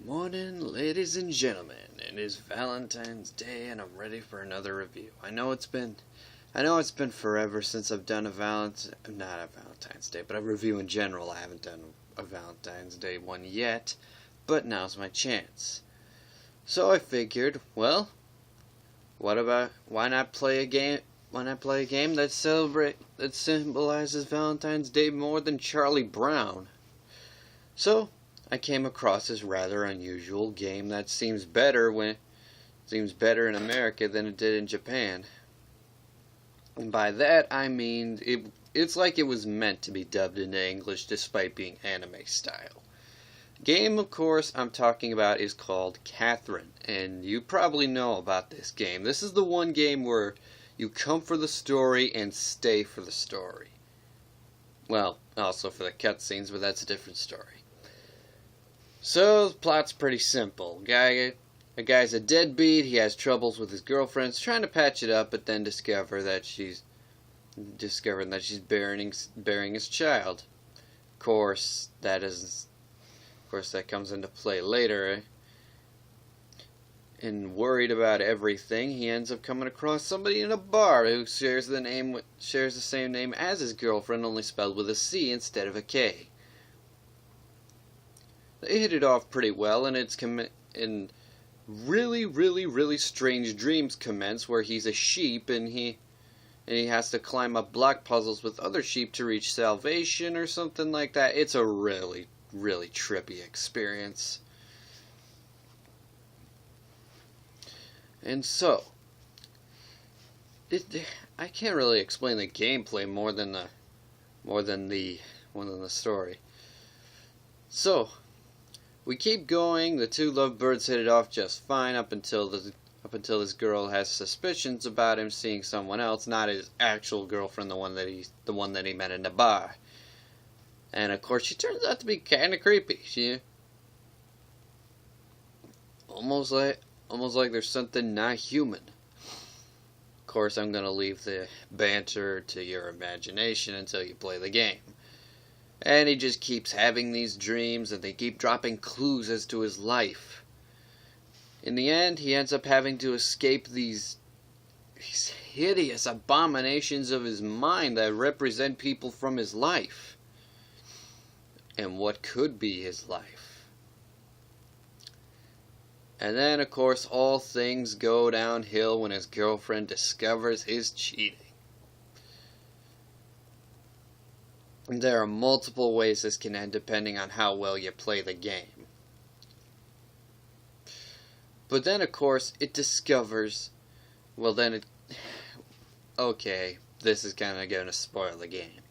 Morning, ladies and gentlemen. It is Valentine's Day, and I'm ready for another review. I know it's been forever since I've done not a Valentine's Day, but a review in general. I haven't done a Valentine's Day one yet, but now's my chance. So I figured, well, why not play a game? Why not play a game that symbolizes Valentine's Day more than Charlie Brown? So I came across this rather unusual game that seems better in America than it did in Japan. And by that I mean it's like it was meant to be dubbed into English despite being anime style. Game, of course, I'm talking about is called Catherine, and you probably know about this game. This is the one game where you come for the story and stay for the story. Well, also for the cutscenes, but that's a different story. So, the plot's pretty simple. A guy's a deadbeat, he has troubles with his girlfriend, he's trying to patch it up, but then discovering that she's bearing his child. Of course, that comes into play later. And worried about everything, he ends up coming across somebody in a bar who shares the same name as his girlfriend, only spelled with a C instead of a K. They hit it off pretty well, and really strange dreams commence where he's a sheep and he has to climb up block puzzles with other sheep to reach salvation or something like that. It's a really trippy experience. And so, I can't really explain the gameplay more than the story. So, we keep going. The two lovebirds hit it off just fine up until this girl has suspicions about him seeing someone else, not his actual girlfriend, the one that he met in the bar. And of course, she turns out to be kind of creepy. She almost like there's something not human. Of course, I'm gonna leave the banter to your imagination until you play the game. And he just keeps having these dreams, and they keep dropping clues as to his life. In the end, he ends up having to escape these hideous abominations of his mind that represent people from his life. And what could be his life. And then, of course, all things go downhill when his girlfriend discovers his cheating. And there are multiple ways this can end depending on how well you play the game. But then, of course, it discovers... Okay, this is kind of going to spoil the game.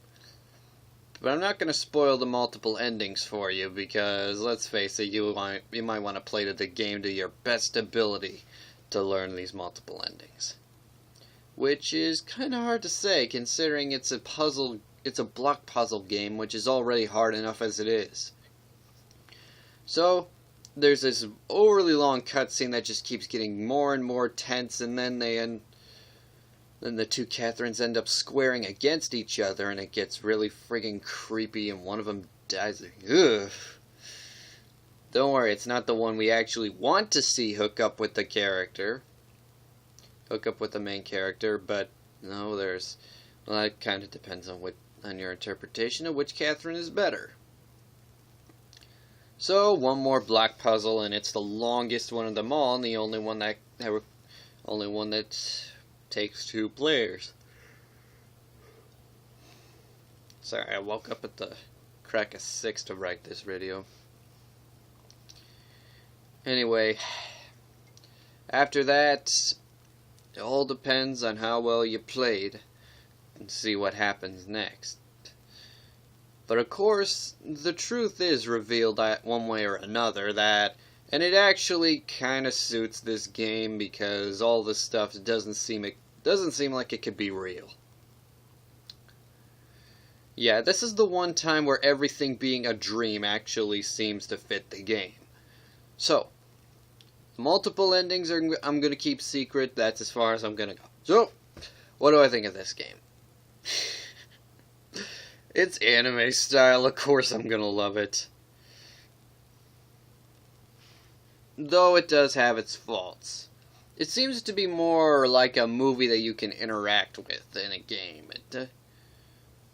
But I'm not going to spoil the multiple endings for you because, let's face it, you might want to play the game to your best ability to learn these multiple endings. Which is kind of hard to say considering it's a block puzzle game, which is already hard enough as it is. So, there's this overly long cutscene that just keeps getting more and more tense, and then the two Catherines end up squaring against each other, and it gets really friggin' creepy, and one of them dies. Ugh. Don't worry, it's not the one we actually want to see hook up with the main character, but no, that kind of depends on your interpretation of which Catherine is better. So, one more block puzzle, and it's the longest one of them all, and the only one that takes 2 players. Sorry, I woke up at the crack of 6 to write this video. Anyway, after that, it all depends on how well you played and see what happens next. But of course, the truth is revealed one way or another and it actually kind of suits this game because all this stuff doesn't seem like it could be real. Yeah, this is the one time where everything being a dream actually seems to fit the game. So, multiple endings I'm going to keep secret. That's as far as I'm going to go. So, what do I think of this game? It's anime style, of course I'm gonna love it. though it does have its faults. It seems to be more like a movie that you can interact with in a game. Of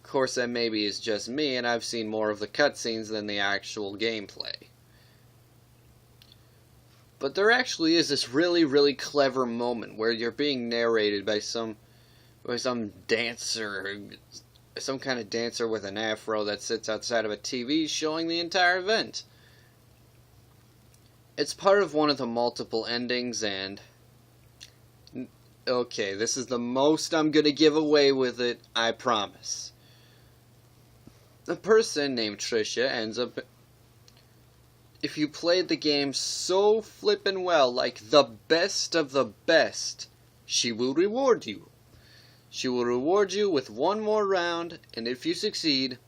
course, that maybe is just me, and I've seen more of the cutscenes than the actual gameplay. But there actually is this really, really clever moment where you're being narrated by some dancer, some kind of dancer with an afro that sits outside of a TV showing the entire event. It's part of one of the multiple endings, and okay, this is the most I'm gonna give away with it, I promise. A person named Trisha ends up, if you played the game so flippin' well, like the best of the best, she will reward you. She will reward you with one more round, and if you succeed,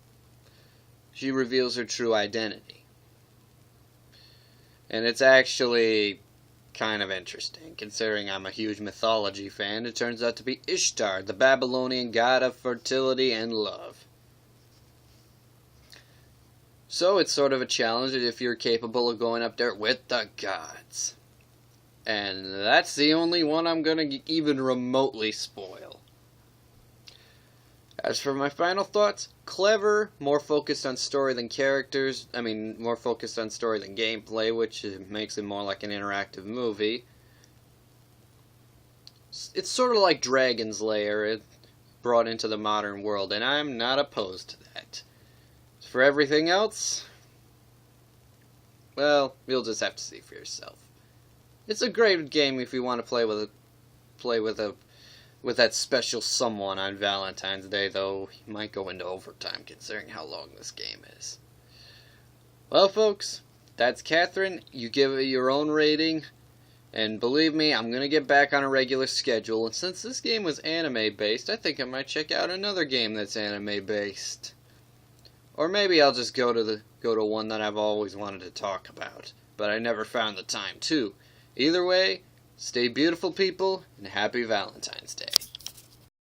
she reveals her true identity. And it's actually kind of interesting, considering I'm a huge mythology fan. It turns out to be Ishtar, the Babylonian god of fertility and love. So it's sort of a challenge if you're capable of going up there with the gods. And that's the only one I'm going to even remotely spoil. As for my final thoughts, clever, more focused on story than characters. More focused on story than gameplay, which makes it more like an interactive movie. It's sort of like Dragon's Lair, brought into the modern world, and I'm not opposed to that. For everything else, well, you'll just have to see for yourself. It's a great game if you want to play with that special someone on Valentine's Day, though you might go into overtime considering how long this game is. Well, folks, that's Catherine. You give it your own rating, and believe me, I'm going to get back on a regular schedule, and since this game was anime-based, I think I might check out another game that's anime-based. Or maybe I'll just go to one that I've always wanted to talk about, but I never found the time to. Either way, stay beautiful, people, and happy Valentine's Day.